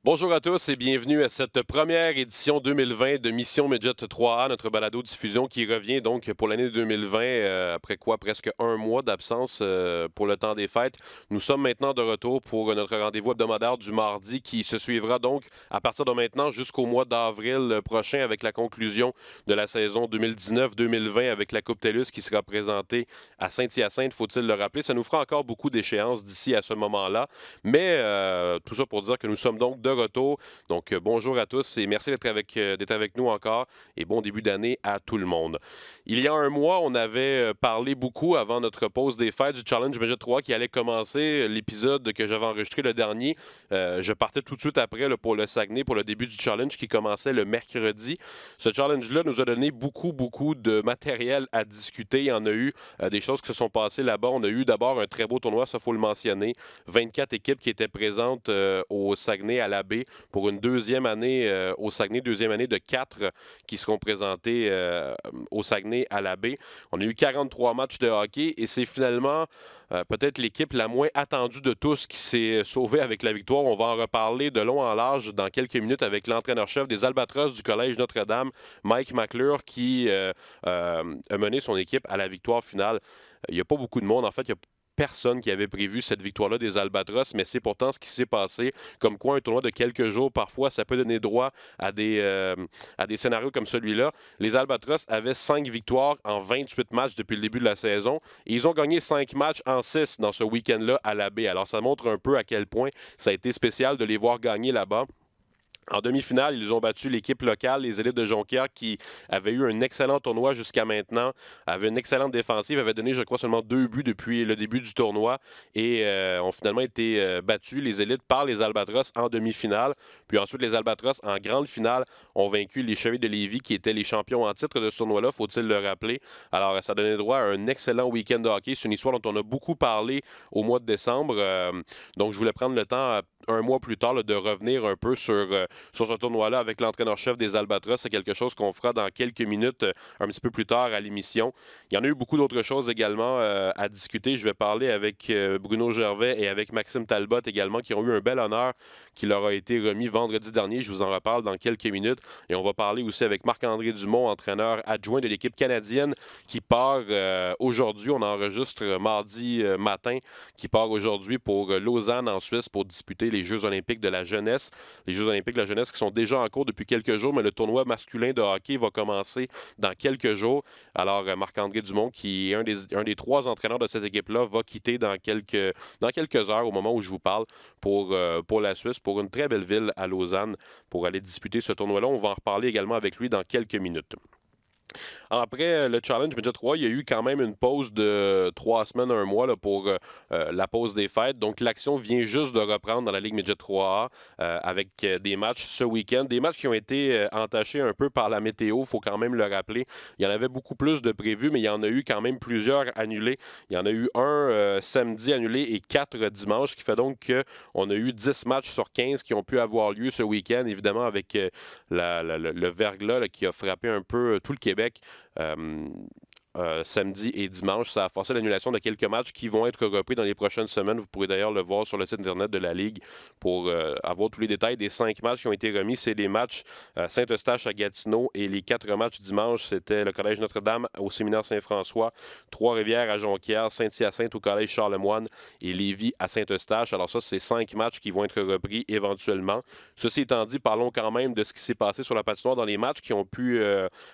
Bonjour à tous et bienvenue à cette première édition 2020 de Mission Midget 3A, notre balado-diffusion qui revient donc pour l'année 2020, après quoi presque un mois d'absence pour le temps des fêtes. Nous sommes maintenant de retour pour notre rendez-vous hebdomadaire du mardi qui se suivra donc à partir de maintenant jusqu'au mois d'avril prochain avec la conclusion de la saison 2019-2020 avec la Coupe TELUS qui sera présentée à Saint-Hyacinthe, faut-il le rappeler. Ça nous fera encore beaucoup d'échéances d'ici à ce moment-là, mais tout ça pour dire que nous sommes donc de retour. Donc, bonjour à tous et merci d'être avec nous encore et bon début d'année à tout le monde. Il y a un mois, on avait parlé beaucoup avant notre pause des fêtes du Challenge Midget 3 qui allait commencer. L'épisode que j'avais enregistré le dernier, je partais tout de suite après là, pour le Saguenay, pour le début du challenge qui commençait le mercredi. Ce challenge-là nous a donné beaucoup de matériel à discuter. Il y en a eu des choses qui se sont passées là-bas. On a eu d'abord un très beau tournoi, ça faut le mentionner. 24 équipes qui étaient présentes au Saguenay à la baie pour une deuxième année au Saguenay, deuxième année de 4 qui seront présentés au Saguenay à la baie. On a eu 43 matchs de hockey et c'est finalement peut-être l'équipe la moins attendue de tous qui s'est sauvée avec la victoire. On va en reparler de long en large dans quelques minutes avec l'entraîneur-chef des Albatros du Collège Notre-Dame, Mike McClure, qui a mené son équipe à la victoire finale. Il n'y a pas beaucoup de monde. En fait, il y a personne qui avait prévu cette victoire-là des Albatros, mais c'est pourtant ce qui s'est passé. Comme quoi, un tournoi de quelques jours, parfois, ça peut donner droit à des scénarios comme celui-là. Les Albatros avaient 5 victoires en 28 matchs depuis le début de la saison. Et ils ont gagné 5 matchs en 6 dans ce week-end-là à la baie. Alors, ça montre un peu à quel point ça a été spécial de les voir gagner là-bas. En demi-finale, ils ont battu l'équipe locale, les Élites de Jonquière, qui avaient eu un excellent tournoi jusqu'à maintenant, avaient une excellente défensive, avaient donné, je crois, seulement 2 buts depuis le début du tournoi et ont finalement été battus, les Élites, par les Albatros en demi-finale. Puis ensuite, les Albatros, en grande finale, ont vaincu les Chevaliers de Lévis, qui étaient les champions en titre de ce tournoi-là, faut-il le rappeler. Alors, ça donnait droit à un excellent week-end de hockey. C'est une histoire dont on a beaucoup parlé au mois de décembre. Donc, je voulais prendre le temps, un mois plus tard, là, de revenir un peu sur ce tournoi-là avec l'entraîneur-chef des Albatros. C'est quelque chose qu'on fera dans quelques minutes, un petit peu plus tard à l'émission. Il y en a eu beaucoup d'autres choses également à discuter. Je vais parler avec Bruno Gervais et avec Maxime Talbot également, qui ont eu un bel honneur qui leur a été remis vendredi dernier. Je vous en reparle dans quelques minutes. Et on va parler aussi avec Marc-André Dumont, entraîneur adjoint de l'équipe canadienne, qui part aujourd'hui. On enregistre mardi matin, qui part aujourd'hui pour Lausanne en Suisse pour disputer les Jeux olympiques de la jeunesse. Les Jeux olympiques de la jeunesse qui sont déjà en cours depuis quelques jours, mais le tournoi masculin de hockey va commencer dans quelques jours. Alors, Marc-André Dumont, qui est un des 3 entraîneurs de cette équipe-là, va quitter dans quelques heures, au moment où je vous parle, pour la Suisse, pour une très belle ville à Lausanne, pour aller disputer ce tournoi-là. On va en reparler également avec lui dans quelques minutes. Après le Challenge Midget 3, il y a eu quand même une pause de 3 semaines, un mois là, pour la pause des fêtes. Donc, l'action vient juste de reprendre dans la Ligue Midget 3A avec des matchs ce week-end. Des matchs qui ont été entachés un peu par la météo, il faut quand même le rappeler. Il y en avait beaucoup plus de prévus, mais il y en a eu quand même plusieurs annulés. Il y en a eu un samedi annulé et 4 dimanche, ce qui fait donc qu'on a eu 10 matchs sur 15 qui ont pu avoir lieu ce week-end, évidemment avec le verglas là, qui a frappé un peu tout le Québec. Samedi et dimanche. Ça a forcé l'annulation de quelques matchs qui vont être repris dans les prochaines semaines. Vous pourrez d'ailleurs le voir sur le site Internet de la Ligue pour avoir tous les détails des 5 matchs qui ont été remis. C'est les matchs Saint-Eustache à Gatineau et les 4 matchs dimanche, c'était le Collège Notre-Dame au Séminaire Saint-François, Trois-Rivières à Jonquière, Saint-Hyacinthe au Collège Charlemagne et Lévis à Saint-Eustache. Alors ça, c'est 5 matchs qui vont être repris éventuellement. Ceci étant dit, parlons quand même de ce qui s'est passé sur la patinoire dans les matchs qui ont pu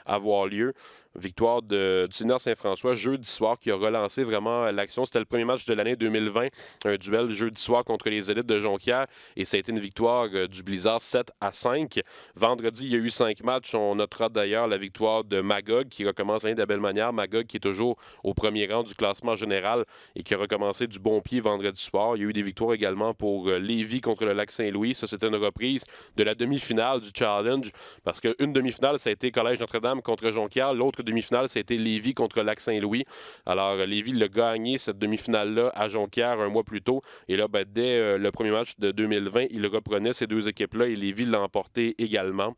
avoir lieu. Victoire du Séminaire Saint-François jeudi soir qui a relancé vraiment l'action. C'était le premier match de l'année 2020, un duel jeudi soir contre les Élites de Jonquière et ça a été une victoire du Blizzard 7-5. Vendredi, il y a eu 5 matchs. On notera d'ailleurs la victoire de Magog qui recommence l'année de la belle manière. Magog qui est toujours au premier rang du classement général et qui a recommencé du bon pied vendredi soir. Il y a eu des victoires également pour Lévis contre le Lac-Saint-Louis. Ça, c'était une reprise de la demi-finale du Challenge parce qu'une demi-finale, ça a été Collège Notre-Dame contre Jonquière. L'autre demi-finale, c'était Lévis contre Lac-Saint-Louis. Alors, Lévis l'a gagné, cette demi-finale-là, à Jonquière un mois plus tôt. Et là, dès le premier match de 2020, il reprenait ces 2 équipes-là et Lévis l'a emporté également.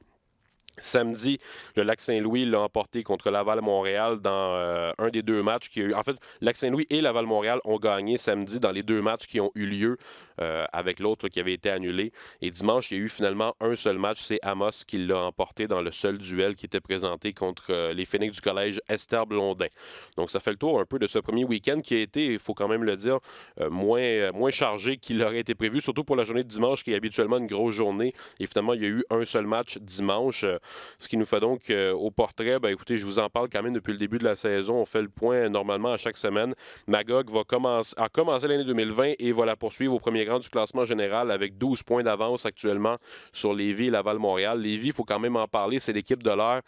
Samedi, le Lac-Saint-Louis l'a emporté contre Laval-Montréal dans un des deux matchs qui a eu. En fait, Lac-Saint-Louis et Laval-Montréal ont gagné samedi dans les deux matchs qui ont eu lieu avec l'autre qui avait été annulé. Et dimanche, il y a eu finalement un seul match. C'est Amos qui l'a emporté dans le seul duel qui était présenté contre les Phénix du collège Esther Blondin. Donc, ça fait le tour un peu de ce premier week-end qui a été, il faut quand même le dire, moins chargé qu'il aurait été prévu, surtout pour la journée de dimanche qui est habituellement une grosse journée. Et finalement, il y a eu un seul match dimanche. Ce qui nous fait donc au portrait, écoutez, je vous en parle quand même depuis le début de la saison. On fait le point normalement à chaque semaine. Magog a commencé l'année 2020 et va la poursuivre au premier rang du classement général avec 12 points d'avance actuellement sur Lévis et Laval-Montréal. Lévis, il faut quand même en parler, c'est l'équipe de l'air.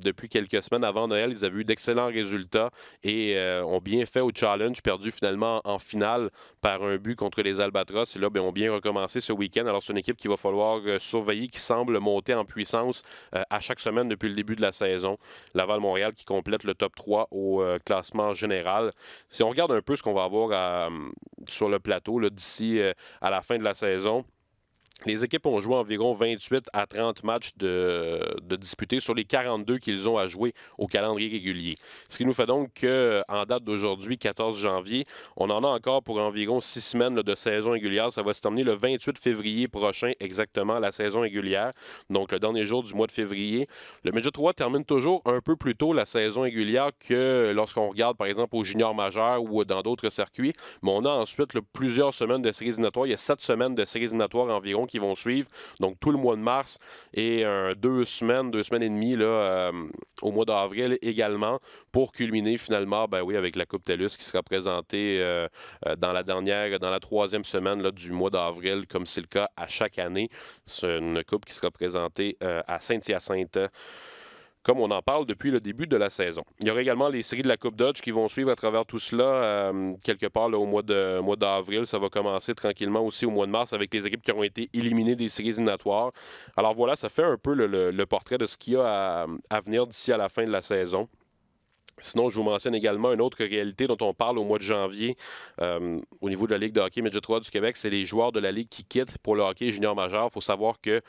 Depuis quelques semaines avant Noël, ils avaient eu d'excellents résultats et ont bien fait au challenge, perdu finalement en finale par un but contre les Albatros. Et là, ont bien recommencé ce week-end. Alors, c'est une équipe qu'il va falloir surveiller, qui semble monter en puissance à chaque semaine depuis le début de la saison. Laval-Montréal qui complète le top 3 au classement général. Si on regarde un peu ce qu'on va avoir sur le plateau d'ici à la fin de la saison, les équipes ont joué environ 28 à 30 matchs de disputés sur les 42 qu'ils ont à jouer au calendrier régulier. Ce qui nous fait donc qu'en date d'aujourd'hui, 14 janvier, on en a encore pour environ 6 semaines de saison régulière. Ça va se terminer le 28 février prochain, exactement, la saison régulière. Donc, le dernier jour du mois de février. Le Midget 3 termine toujours un peu plus tôt la saison régulière que lorsqu'on regarde, par exemple, au junior majeur ou dans d'autres circuits. Mais on a ensuite plusieurs semaines de séries éliminatoires. Il y a 7 semaines de séries éliminatoires environ qui vont suivre. Donc, tout le mois de mars et 2 semaines et demie au mois d'avril également pour culminer finalement, avec la Coupe TELUS qui sera présentée dans la troisième semaine du mois d'avril, comme c'est le cas à chaque année. C'est une coupe qui sera présentée à Saint-Hyacinthe, comme on en parle depuis le début de la saison. Il y aura également les séries de la Coupe Dodge qui vont suivre à travers tout cela quelque part au mois d'avril. Ça va commencer tranquillement aussi au mois de mars avec les équipes qui ont été éliminées des séries éliminatoires. Alors voilà, ça fait un peu le portrait de ce qu'il y a à venir d'ici à la fin de la saison. Sinon, je vous mentionne également une autre réalité dont on parle au mois de janvier au niveau de la Ligue de hockey Midget 3 du Québec, c'est les joueurs de la Ligue qui quittent pour le hockey junior majeur. Il faut savoir que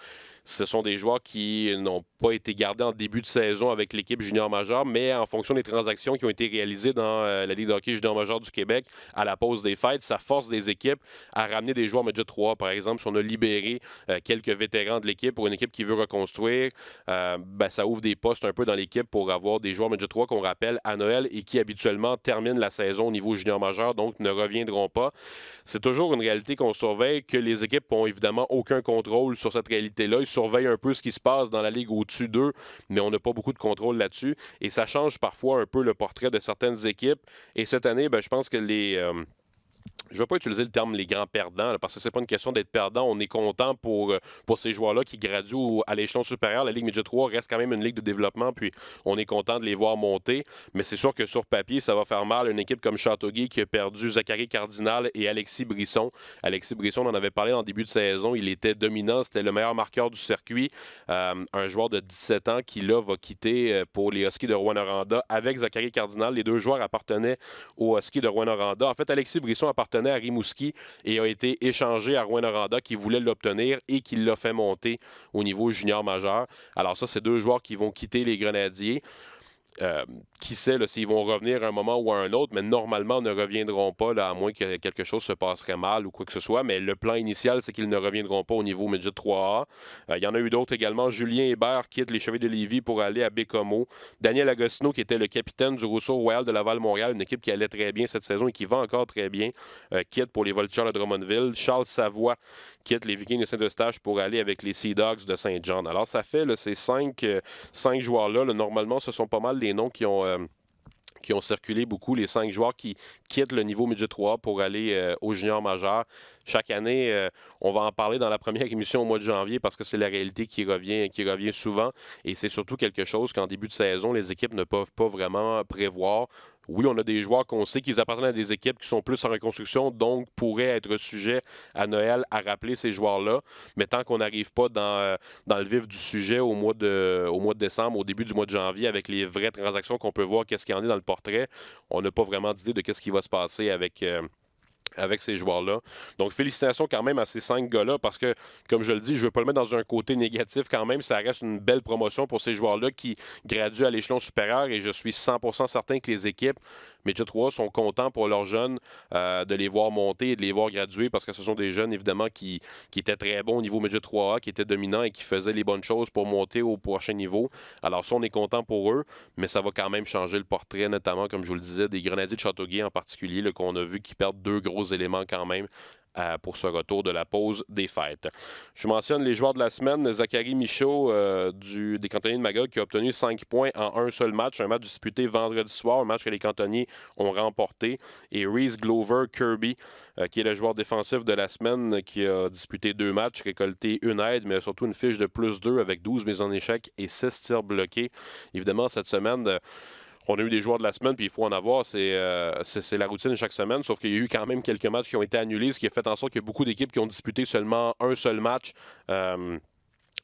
ce sont des joueurs qui n'ont pas été gardés en début de saison avec l'équipe junior majeure, mais en fonction des transactions qui ont été réalisées dans la Ligue de hockey junior majeur du Québec à la pause des fêtes, ça force des équipes à ramener des joueurs Midget 3. Par exemple, si on a libéré quelques vétérans de l'équipe pour une équipe qui veut reconstruire, ça ouvre des postes un peu dans l'équipe pour avoir des joueurs Midget 3 qu'on rappelle à Noël et qui habituellement terminent la saison au niveau junior majeur, donc ne reviendront pas. C'est toujours une réalité qu'on surveille, que les équipes n'ont évidemment aucun contrôle sur cette réalité-là. Ils surveillent un peu ce qui se passe dans la ligue au-dessus d'eux, mais on n'a pas beaucoup de contrôle là-dessus. Et ça change parfois un peu le portrait de certaines équipes. Et cette année, je pense que je ne vais pas utiliser le terme les grands perdants, parce que ce n'est pas une question d'être perdant. On est content pour ces joueurs-là qui graduent à l'échelon supérieur. La Ligue Midget 3 reste quand même une ligue de développement, puis on est content de les voir monter. Mais c'est sûr que sur papier, ça va faire mal à une équipe comme Châteauguay qui a perdu Zachary Cardinal et Alexis Brisson. Alexis Brisson, on en avait parlé en début de saison. Il était dominant, c'était le meilleur marqueur du circuit. Un joueur de 17 ans qui, là, va quitter pour les Huskies de Rouyn-Noranda avec Zachary Cardinal. Les deux joueurs appartenaient aux Huskies de Rouyn-Noranda. En fait, Alexis Brisson appartenait à Rimouski et a été échangé à Rouyn-Noranda qui voulait l'obtenir et qui l'a fait monter au niveau junior majeur. Alors ça, c'est deux joueurs qui vont quitter les Grenadiers. Qui sait s'ils vont revenir à un moment ou à un autre, mais normalement ne reviendront pas, à moins que quelque chose se passerait mal ou quoi que ce soit. Mais le plan initial, c'est qu'ils ne reviendront pas au niveau Midget 3A. Il y en a eu d'autres également. Julien Hébert quitte les Chevaliers de Lévis pour aller à Bécomo. Daniel Agostino, qui était le capitaine du Rousseau Royal de Laval-Montréal, une équipe qui allait très bien cette saison et qui va encore très bien, quitte pour les Voltigeurs de Drummondville. Charles Savoie quitte les Vikings de Saint-Eustache pour aller avec les Sea Dogs de Saint-John. Alors ça fait ces cinq joueurs-là, normalement, ce sont pas mal les noms qui ont circulé beaucoup, les 5 joueurs qui quittent le niveau Midget 3 pour aller au junior majeur. Chaque année, on va en parler dans la première émission au mois de janvier parce que c'est la réalité qui revient souvent. Et c'est surtout quelque chose qu'en début de saison, les équipes ne peuvent pas vraiment prévoir. Oui, on a des joueurs qu'on sait qu'ils appartiennent à des équipes qui sont plus en reconstruction, donc pourraient être sujets à Noël à rappeler ces joueurs-là. Mais tant qu'on n'arrive pas dans le vif du sujet au mois de décembre, au début du mois de janvier, avec les vraies transactions qu'on peut voir, qu'est-ce qu'il y en a dans le portrait, on n'a pas vraiment d'idée de qu'est-ce qui va se passer avec avec ces joueurs-là. Donc, félicitations quand même à ces 5 gars-là parce que, comme je le dis, je ne veux pas le mettre dans un côté négatif quand même. Ça reste une belle promotion pour ces joueurs-là qui graduent à l'échelon supérieur et je suis 100% certain que les équipes Midget 3 sont contents pour leurs jeunes de les voir monter et de les voir graduer parce que ce sont des jeunes, évidemment, qui étaient très bons au niveau Midget 3A, qui étaient dominants et qui faisaient les bonnes choses pour monter au prochain niveau. Alors ça, on est content pour eux, mais ça va quand même changer le portrait, notamment, comme je vous le disais, des Grenadiers de Châteauguay en particulier, là, qu'on a vu qui perdent 2 gros éléments quand même pour ce retour de la pause des fêtes. Je mentionne les joueurs de la semaine. Zachary Michaud des Cantonniers de Magog qui a obtenu 5 points en un seul match. Un match disputé vendredi soir, un match que les Cantonniers ont remporté. Et Reese Glover Kirby, qui est le joueur défensif de la semaine, qui a disputé 2 matchs, récolté une aide, mais surtout une fiche de +2 avec 12 mises en échec et 6 tirs bloqués. Évidemment, cette semaine... on a eu des joueurs de la semaine, puis il faut en avoir. C'est la routine chaque semaine, sauf qu'il y a eu quand même quelques matchs qui ont été annulés, ce qui a fait en sorte qu'il y a beaucoup d'équipes qui ont disputé seulement un seul match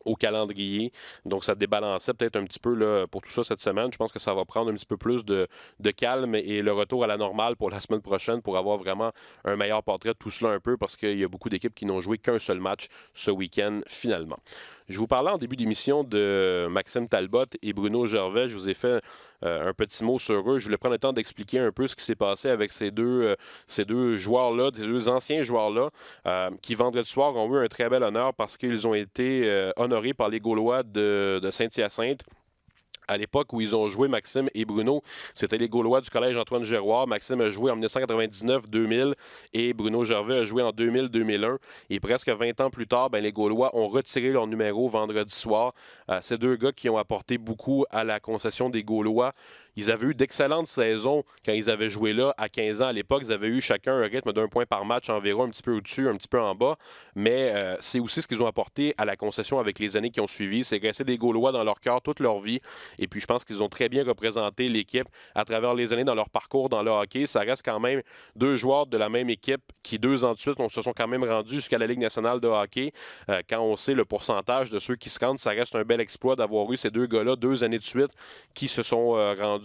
au calendrier. Donc, ça débalançait peut-être un petit peu là, pour tout ça cette semaine. Je pense que ça va prendre un petit peu plus de calme et le retour à la normale pour la semaine prochaine pour avoir vraiment un meilleur portrait de tout cela un peu parce qu'il y a beaucoup d'équipes qui n'ont joué qu'un seul match ce week-end finalement. Je vous parlais en début d'émission de Maxime Talbot et Bruno Gervais. Je vous ai fait un petit mot sur eux. Je voulais prendre le temps d'expliquer un peu ce qui s'est passé avec ces deux joueurs-là, ces 2 anciens joueurs-là, qui vendredi soir ont eu un très bel honneur parce qu'ils ont été honorés par les Gaulois de Saint-Hyacinthe. À l'époque où ils ont joué, Maxime et Bruno, c'était les Gaulois du Collège Antoine-Giroir. Maxime a joué en 1999-2000 et Bruno Gervais a joué en 2000-2001. Et presque 20 ans plus tard, les Gaulois ont retiré leur numéro vendredi soir. Ces 2 gars qui ont apporté beaucoup à la concession des Gaulois. Ils avaient eu d'excellentes saisons quand ils avaient joué là à 15 ans. À l'époque, ils avaient eu chacun un rythme d'1 point par match environ, un petit peu au-dessus, un petit peu en bas. Mais c'est aussi ce qu'ils ont apporté à la concession avec les années qui ont suivi. C'est resté des Gaulois dans leur cœur toute leur vie. Et puis, je pense qu'ils ont très bien représenté l'équipe à travers les années dans leur parcours dans le hockey. Ça reste quand même 2 joueurs de la même équipe qui, 2 ans de suite, se sont quand même rendus jusqu'à la Ligue nationale de hockey. Quand on sait le pourcentage de ceux qui se rendent, ça reste un bel exploit d'avoir eu ces 2 gars-là 2 années de suite qui se sont rendus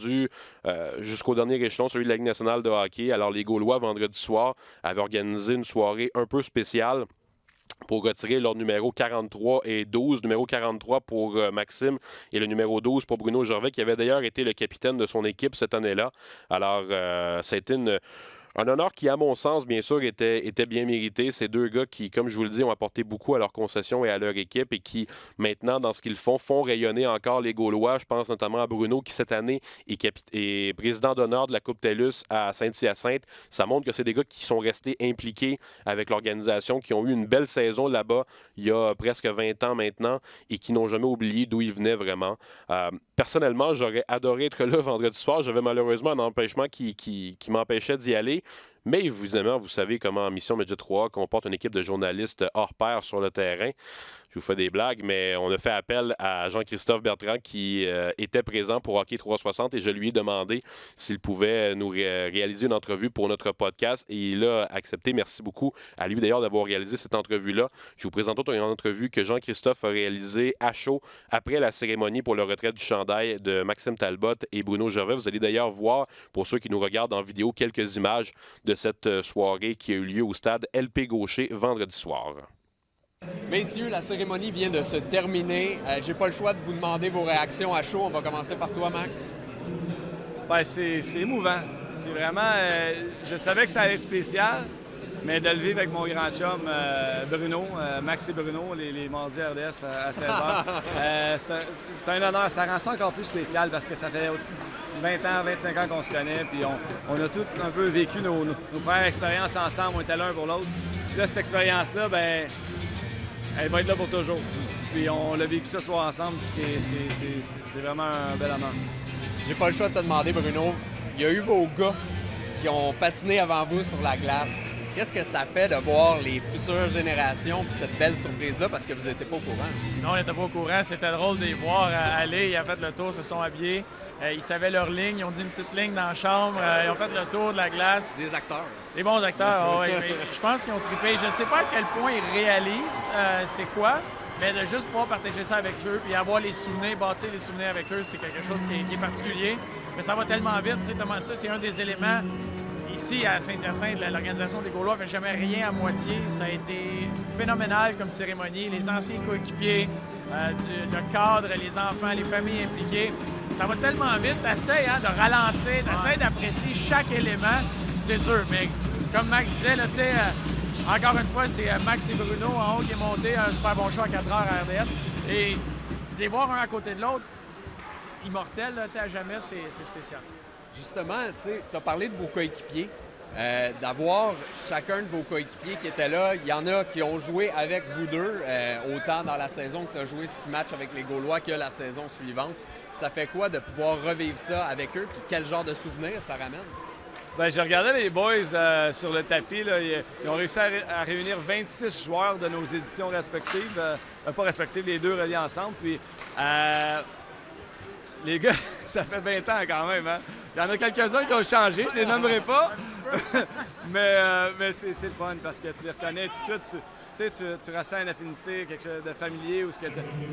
jusqu'au dernier échelon, celui de la Ligue nationale de hockey. Alors, les Gaulois, vendredi soir, avaient organisé une soirée un peu spéciale pour retirer leur numéro 43 et 12. Numéro 43 pour Maxime et le numéro 12 pour Bruno Gervais, qui avait d'ailleurs été le capitaine de son équipe cette année-là. Alors, ça a été un honneur qui, à mon sens, bien sûr, était bien mérité. Ces 2 gars qui, comme je vous le dis, ont apporté beaucoup à leur concession et à leur équipe et qui, maintenant, dans ce qu'ils font rayonner encore les Gaulois. Je pense notamment à Bruno qui, cette année, est président d'honneur de la Coupe TELUS à Saint-Hyacinthe. Ça montre que c'est des gars qui sont restés impliqués avec l'organisation, qui ont eu une belle saison là-bas il y a presque 20 ans maintenant et qui n'ont jamais oublié d'où ils venaient vraiment. Personnellement, j'aurais adoré être là vendredi soir. J'avais malheureusement un empêchement qui m'empêchait d'y aller. Mais évidemment, vous savez comment Mission Midget 3 comporte une équipe de journalistes hors pair sur le terrain. Je vous fais des blagues, mais on a fait appel à Jean-Christophe Bertrand qui était présent pour Hockey 360 et je lui ai demandé s'il pouvait nous réaliser une entrevue pour notre podcast et il a accepté. Merci beaucoup à lui d'ailleurs d'avoir réalisé cette entrevue-là. Je vous présente une entrevue que Jean-Christophe a réalisée à chaud après la cérémonie pour le retrait du chandail de Maxime Talbot et Bruno Gervais. Vous allez d'ailleurs voir, pour ceux qui nous regardent en vidéo, quelques images de cette soirée qui a eu lieu au stade LP Gaucher vendredi soir. Messieurs, la cérémonie vient de se terminer. J'ai pas le choix de vous demander vos réactions à chaud. On va commencer par toi, Max. Ben, c'est émouvant. C'est vraiment... je savais que ça allait être spécial, mais de le vivre avec mon grand chum Bruno, Max et Bruno, les mardis RDS à 16h, c'est un honneur. Ça rend ça encore plus spécial parce que ça fait au-dessus de 20 ans, 25 ans qu'on se connaît, puis on a tous un peu vécu nos premières expériences ensemble. On était l'un pour l'autre. Là, cette expérience-là, ben elle va être là pour toujours. Puis on l'a vécu ce soir ensemble, puis c'est vraiment un bel honneur. J'ai pas le choix de te demander, Bruno. Il y a eu vos gars qui ont patiné avant vous sur la glace. Qu'est-ce que ça fait de voir les futures générations puis cette belle surprise-là parce que vous n'étiez pas au courant? Non, on n'était pas au courant. C'était drôle de les voir aller. Ils ont fait le tour, se sont habillés. Ils savaient leur ligne. Ils ont dit une petite ligne dans la chambre. Ils ont fait le tour de la glace. Des acteurs. Des bons acteurs, oui. Je pense qu'ils ont trippé. Je ne sais pas à quel point ils réalisent c'est quoi, mais de juste pouvoir partager ça avec eux puis avoir les souvenirs, bâtir les souvenirs avec eux, c'est quelque chose qui est particulier. Mais ça va tellement vite. Tu sais, Thomas, ça, c'est un des éléments. ici, à Saint-Hyacinthe, l'organisation des Gaulois ne fait jamais rien à moitié. Ça a été phénoménal comme cérémonie. Les anciens coéquipiers, le cadre, les enfants, les familles impliquées. Ça va tellement vite. T'essayes de ralentir, t'essayes d'apprécier chaque élément. C'est dur, mais comme Max disait, là, encore une fois, c'est Max et Bruno en haut qui est monté. Un super bon show à 4 heures à RDS. Et de les voir un à côté de l'autre, immortel, là, à jamais, c'est spécial. Justement, tu as parlé de vos coéquipiers. D'avoir chacun de vos coéquipiers qui étaient là, il y en a qui ont joué avec vous deux, autant dans la saison que tu as joué 6 matchs avec les Gaulois que la saison suivante. Ça fait quoi de pouvoir revivre ça avec eux? Puis quel genre de souvenirs ça ramène? Bien, j'ai regardé les boys sur le tapis. Là, ils ont réussi à réunir 26 joueurs de nos éditions respectives. Pas respectives, les deux reliés ensemble. Puis, les gars, ça fait 20 ans quand même. Hein? Il y en a quelques-uns qui ont changé, je les nommerai pas. mais c'est le fun parce que tu les reconnais tout de suite. Tu ressens une affinité, quelque chose de familier.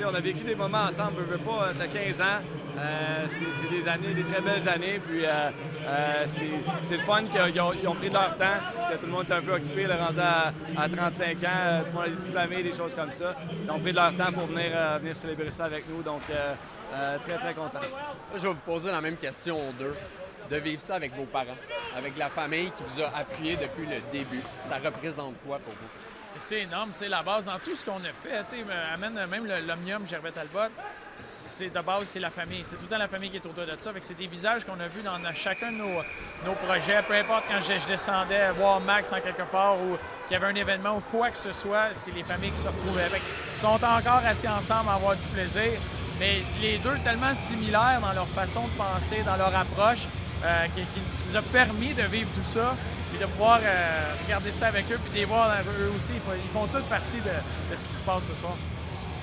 On a vécu des moments ensemble, veux pas, tu as 15 ans. C'est des années, des très belles années. Puis c'est le fun qu'ils ont pris de leur temps parce que tout le monde est un peu occupé, là, rendu à 35 ans. Tout le monde a des petites familles, des choses comme ça. Ils ont pris de leur temps pour venir célébrer ça avec nous. Donc, très, très content. Je vais vous poser la même question aux deux. De vivre ça avec vos parents, avec la famille qui vous a appuyé depuis le début. Ça représente quoi pour vous? C'est énorme, c'est la base dans tout ce qu'on a fait. Amène même l'Omnium Gervais Talbot, c'est de base, c'est la famille. C'est tout le temps la famille qui est autour de ça. C'est des visages qu'on a vus dans chacun de nos projets. Peu importe quand je descendais voir Max en quelque part ou qu'il y avait un événement ou quoi que ce soit, c'est les familles qui se retrouvaient. Ils sont encore assis ensemble à avoir du plaisir. Mais les deux tellement similaires dans leur façon de penser, dans leur approche, qui nous a permis de vivre tout ça, puis de pouvoir regarder ça avec eux, puis de les voir eux aussi. Ils font toute partie de ce qui se passe ce soir.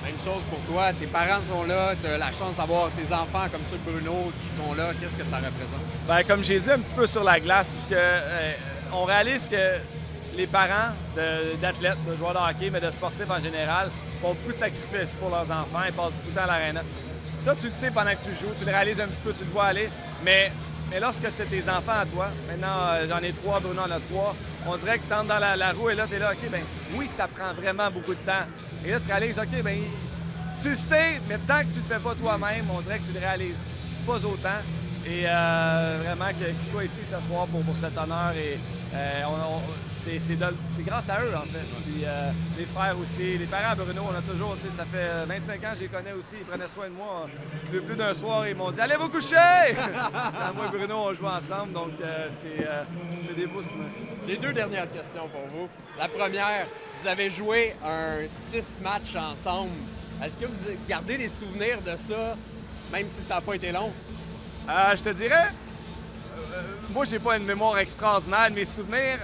Même chose pour toi. Tes parents sont là, tu as la chance d'avoir tes enfants comme ceux de Bruno qui sont là. Qu'est-ce que ça représente? Bien, comme j'ai dit un petit peu sur la glace, parce que on réalise que les parents d'athlètes, de joueurs de hockey, mais de sportifs en général, font beaucoup de sacrifices pour leurs enfants. Ils passent beaucoup de temps à l'aréna. Ça, tu le sais pendant que tu joues, tu le réalises un petit peu, tu le vois aller, mais lorsque tu as tes enfants à toi, maintenant j'en ai 3, Bruno en a 3, on dirait que tu entres dans la roue et là, tu es là, OK, bien oui, ça prend vraiment beaucoup de temps. Et là, tu réalises, OK, bien tu le sais, mais tant que tu le fais pas toi-même, on dirait que tu le réalises pas autant. Et vraiment qu'ils soient ici ce soir pour cet honneur. Et c'est grâce à eux, en fait. Puis les frères aussi, les parents Bruno, on a toujours, tu sais, ça fait 25 ans que je les connais aussi, ils prenaient soin de moi. Plus d'un soir, ils m'ont dit « Allez vous coucher! » Moi et Bruno, on joue ensemble, donc c'est des beaux souvenirs. J'ai 2 dernières questions pour vous. La première, vous avez joué un 6 matchs ensemble. Est-ce que vous gardez des souvenirs de ça, même si ça n'a pas été long? Je te dirais, moi, j'ai pas une mémoire extraordinaire. Mes souvenirs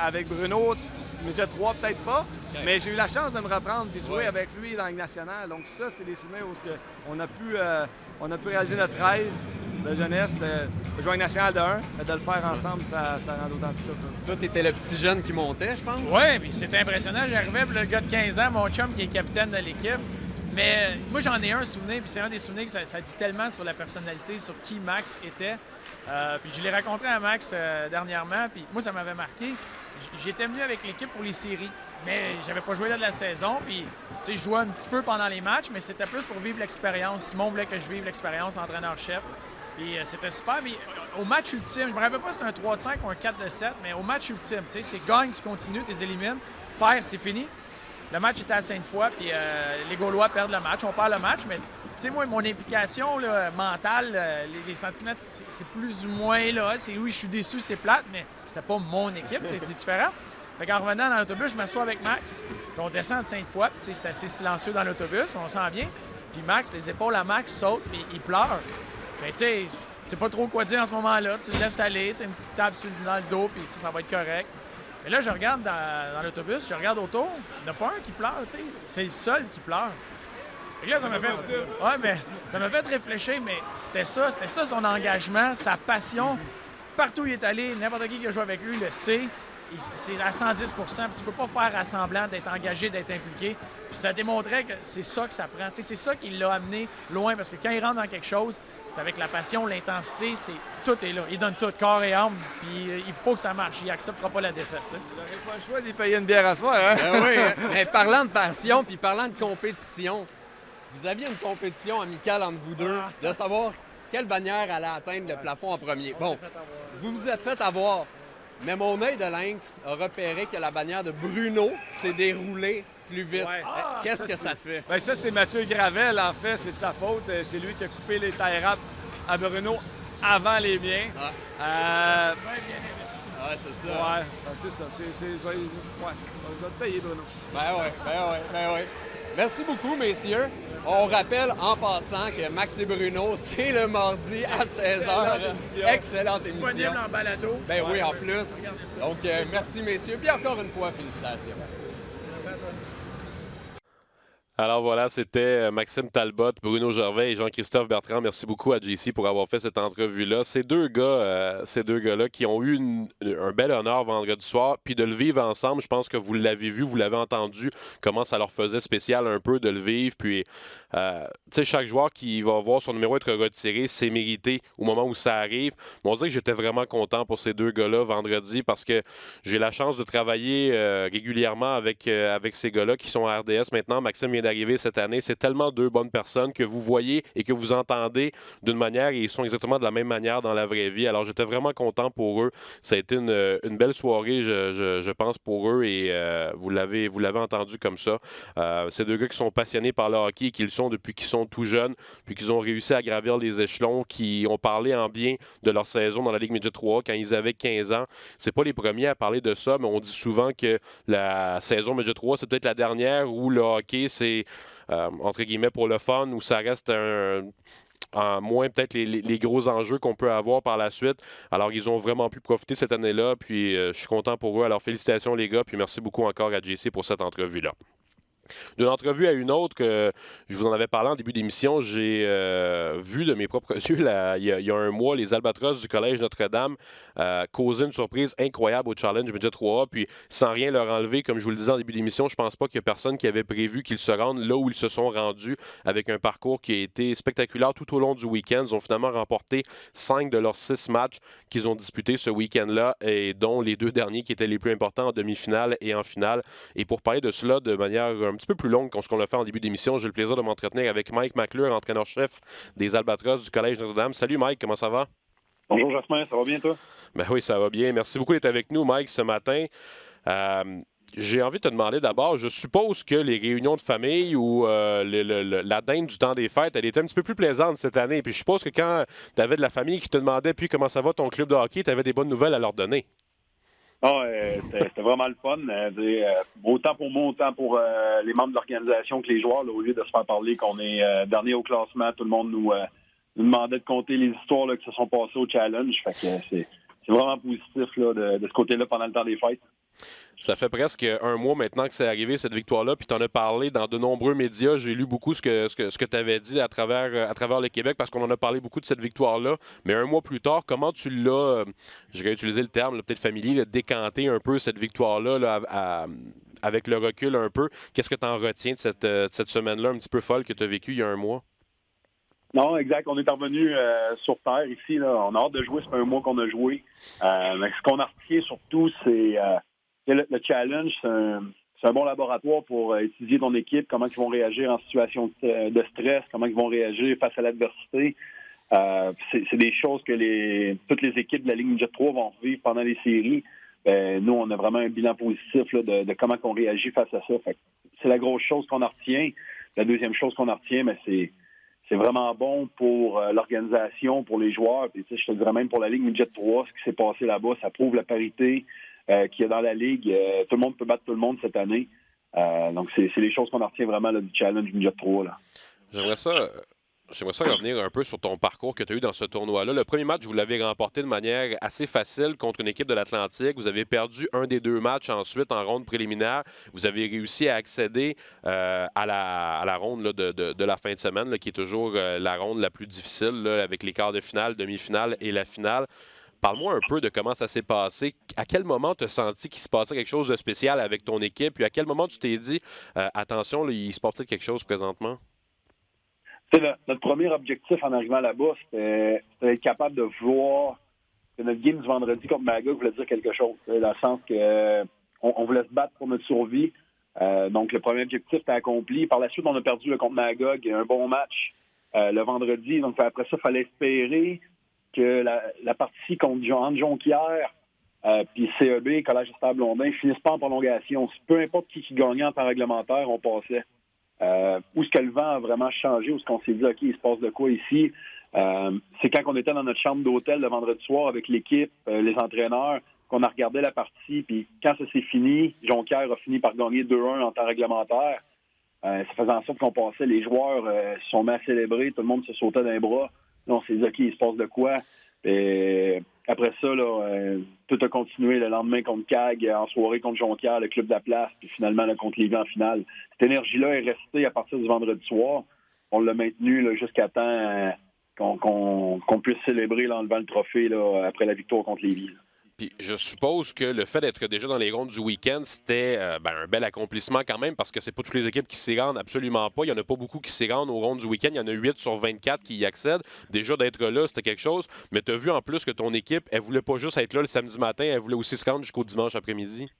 avec Bruno, Midget 3, peut-être pas, mais j'ai eu la chance de me reprendre et de jouer avec lui dans la Ligue nationale. Donc ça, c'est des souvenirs où on a pu réaliser notre rêve de jeunesse, de jouer en nationale de 1, mais de le faire ensemble, ça rend d'autant plus ça. Toi, t'étais le petit jeune qui montait, je pense? Oui, puis c'était impressionnant. J'arrivais, puis le gars de 15 ans, mon chum qui est capitaine de l'équipe. Mais moi, j'en ai un souvenir, puis c'est un des souvenirs que ça dit tellement sur la personnalité, sur qui Max était. Puis je l'ai rencontré à Max dernièrement, puis moi, ça m'avait marqué. J'étais venu avec l'équipe pour les séries, mais j'avais pas joué là de la saison, puis tu sais, je jouais un petit peu pendant les matchs, mais c'était plus pour vivre l'expérience. Simon voulait que je vive l'expérience entraîneur-chef. Puis c'était super. Mais au match ultime, je me rappelle pas si c'était un 3-5 ou un 4-7, mais au match ultime, tu sais, c'est gagne, tu continues, tu les élimines. Perds, c'est fini. Le match était à Sainte-Foy, puis les Gaulois perdent le match. On perd le match, mais tu sais, moi, mon implication là, mentale, les sentiments, c'est plus ou moins là. Oui, je suis déçu, c'est plate, mais c'était pas mon équipe, c'est différent. Fait qu'en revenant dans l'autobus, je m'assois avec Max, puis on descend de Sainte-Foy, puis c'est assez silencieux dans l'autobus, mais on sent bien. Puis Max, les épaules à Max sautent, puis il pleure. Mais tu sais pas trop quoi dire en ce moment-là. Tu le laisses aller, une petite tape dans le dos, puis ça va être correct. Mais là, je regarde dans l'autobus, je regarde autour, il n'y en a pas un qui pleure, tu sais. C'est le seul qui pleure. Et là, ça m'a fait... Ouais, mais ça m'a fait réfléchir, mais c'était ça son engagement, sa passion. Partout où il est allé, n'importe qui a joué avec lui le sait. c'est à 110 puis tu peux pas faire à semblant d'être engagé, d'être impliqué. Puis ça démontrait que c'est ça que ça prend. Tu sais, c'est ça qui l'a amené loin, parce que quand il rentre dans quelque chose, c'est avec la passion, l'intensité, tout est là. Il donne tout, corps et âme, puis il faut que ça marche. Il acceptera pas la défaite. Tu sais. Il n'aurait pas le choix d'y payer une bière à soir, hein? Ben oui, hein. Mais parlant de passion, puis parlant de compétition, vous aviez une compétition amicale entre vous deux, de savoir quelle bannière allait atteindre le plafond en premier. Bon, vous vous êtes fait avoir, mais mon œil de lynx a repéré que la bannière de Bruno s'est déroulée plus vite. Ouais. Qu'est-ce que ça te fait? Bien, ça, c'est Mathieu Gravel, en fait. C'est de sa faute. C'est lui qui a coupé les tie wraps à Bruno avant les miens. Ouais, c'est ça. Ouais, c'est ça. Je vais te payer, Bruno. Ben ouais. Merci beaucoup, messieurs. On rappelle en passant que Max et Bruno, c'est le mardi à 16h. Excellente émission. Disponible en balado. Ben oui, en plus. Donc, merci, messieurs. Puis encore une fois, félicitations. Merci à toi. Alors voilà, c'était Maxime Talbot, Bruno Gervais et Jean-Christophe Bertrand. Merci beaucoup à JC pour avoir fait cette entrevue-là. Ces deux gars-là qui ont eu un bel honneur vendredi soir, puis de le vivre ensemble, je pense que vous l'avez vu, vous l'avez entendu, comment ça leur faisait spécial un peu de le vivre. Puis, tu sais, chaque joueur qui va voir son numéro être retiré, c'est mérité au moment où ça arrive. Mais on dirait que j'étais vraiment content pour ces deux gars-là vendredi parce que j'ai la chance de travailler régulièrement avec ces gars-là qui sont à RDS maintenant. Maxime vient d'arriver cette année. C'est tellement deux bonnes personnes que vous voyez et que vous entendez d'une manière et ils sont exactement de la même manière dans la vraie vie. Alors, j'étais vraiment content pour eux. Ça a été une belle soirée, je pense, pour eux et vous l'avez entendu comme ça. C'est deux gars qui sont passionnés par le hockey et qui le sont depuis qu'ils sont tout jeunes, puis qu'ils ont réussi à gravir les échelons, qui ont parlé en bien de leur saison dans la Ligue Midget 3 quand ils avaient 15 ans. C'est pas les premiers à parler de ça, mais on dit souvent que la saison Midget 3, c'est peut-être la dernière où le hockey, c'est entre guillemets pour le fun, où ça reste en moins peut-être les gros enjeux qu'on peut avoir par la suite. Alors, ils ont vraiment pu profiter cette année-là, puis je suis content pour eux. Alors, félicitations les gars, puis merci beaucoup encore à JC pour cette entrevue-là. D'une entrevue à une autre, que je vous en avais parlé en début d'émission, j'ai vu de mes propres yeux il y a un mois les Albatros du Collège Notre-Dame causer une surprise incroyable au Challenge Midget 3A. Puis sans rien leur enlever, comme je vous le disais en début d'émission, je pense pas qu'il y a personne qui avait prévu qu'ils se rendent là où ils se sont rendus avec un parcours qui a été spectaculaire tout au long du week-end. Ils ont finalement remporté 5 de leurs 6 matchs qu'ils ont disputés ce week-end-là, et dont les 2 derniers qui étaient les plus importants en demi-finale et en finale. Et pour parler de cela de manière un petit peu plus longue que ce qu'on l'a fait en début d'émission, j'ai le plaisir de m'entretenir avec Mike McClure, entraîneur-chef des Albatros du Collège Notre-Dame. Salut Mike, comment ça va? Bonjour Jasmin, ça va bien toi? Ben oui, ça va bien. Merci beaucoup d'être avec nous, Mike, ce matin. J'ai envie de te demander d'abord, je suppose que les réunions de famille ou la dinde du temps des fêtes, elle était un petit peu plus plaisante cette année. Puis je suppose que quand tu avais de la famille qui te demandait puis comment ça va ton club de hockey, tu avais des bonnes nouvelles à leur donner. C'était vraiment le fun. Autant pour moi, autant pour les membres de l'organisation que les joueurs, là, au lieu de se faire parler qu'on est dernier au classement, tout le monde nous demandait de compter les histoires là, qui se sont passées au challenge. Fait que c'est vraiment positif là, de ce côté-là pendant le temps des fêtes. Ça fait presque un mois maintenant que c'est arrivé, cette victoire-là, puis tu en as parlé dans de nombreux médias. J'ai lu beaucoup ce que tu avais dit à travers le Québec, parce qu'on en a parlé beaucoup de cette victoire-là. Mais un mois plus tard, comment tu l'as, je vais utiliser le terme peut-être familier, là, décanté un peu cette victoire-là là, avec le recul un peu? Qu'est-ce que tu en retiens de cette semaine-là un petit peu folle que tu as vécue il y a un mois? Non, exact. On est revenu sur Terre ici. Là. On a hâte de jouer. Ça fait un mois qu'on a joué. Mais ce qu'on a retenu surtout, c'est le challenge. C'est un bon laboratoire pour étudier ton équipe, comment ils vont réagir en situation de stress, comment ils vont réagir face à l'adversité. C'est des choses que toutes les équipes de la Ligue Midget 3 vont vivre pendant les séries. Nous, on a vraiment un bilan positif là, de comment on réagit face à ça. Fait que c'est la grosse chose qu'on en retient. La deuxième chose qu'on en retient, mais c'est vraiment bon pour l'organisation, pour les joueurs. Puis, je te dirais même pour la Ligue Midget 3, ce qui s'est passé là-bas, ça prouve la parité qu'il y a dans la Ligue. Tout le monde peut battre tout le monde cette année. Donc, c'est les choses qu'on en retient vraiment là, du Challenge Midget 3. Là. J'aimerais ça revenir un peu sur ton parcours que tu as eu dans ce tournoi-là. Le premier match, vous l'avez remporté de manière assez facile contre une équipe de l'Atlantique. Vous avez perdu un des 2 matchs ensuite en ronde préliminaire. Vous avez réussi à accéder à la ronde là, de la fin de semaine, là, qui est toujours la ronde la plus difficile, là, avec les quarts de finale, demi-finale et la finale. Parle-moi un peu de comment ça s'est passé. À quel moment tu as senti qu'il se passait quelque chose de spécial avec ton équipe? Puis à quel moment tu t'es dit, attention, là, il se passe peut-être quelque chose présentement? Notre premier objectif en arrivant là-bas, c'était être capable de voir que notre game du vendredi contre Magog voulait dire quelque chose. Dans le sens que on voulait se battre pour notre survie. Donc, le premier objectif était accompli. Par la suite, on a perdu contre Magog. Un bon match le vendredi. Donc, après ça, il fallait espérer que la partie contre Jonquière puis CEB, Collège Estable-Blondin, finisse pas en prolongation. Peu importe qui gagnait en temps réglementaire, on passait. Où est-ce que le vent a vraiment changé, où est-ce qu'on s'est dit, OK, il se passe de quoi ici? C'est quand on était dans notre chambre d'hôtel le vendredi soir avec l'équipe, les entraîneurs, qu'on a regardé la partie, puis quand ça s'est fini, Jonquière a fini par gagner 2-1 en temps réglementaire. Ça faisait en sorte qu'on passait, les joueurs se sont mis à célébrer, tout le monde se sautait dans les bras. Là, on s'est dit, OK, il se passe de quoi? Et après ça, là, tout a continué le lendemain contre CAG, en soirée contre Jonquière, le club de la place, puis finalement là, contre Lévis en finale. Cette énergie-là est restée à partir du vendredi soir. On l'a maintenue là, jusqu'à temps qu'on puisse célébrer là, en levant le trophée là, après la victoire contre Lévis. Là. Puis je suppose que le fait d'être déjà dans les rondes du week-end, c'était un bel accomplissement quand même, parce que c'est pas toutes les équipes qui s'y rendent, absolument pas. Il n'y en a pas beaucoup qui s'y rendent aux rondes du week-end. Il y en a 8 sur 24 qui y accèdent. Déjà, d'être là, c'était quelque chose. Mais tu as vu en plus que ton équipe, elle voulait pas juste être là le samedi matin, elle voulait aussi se rendre jusqu'au dimanche après-midi.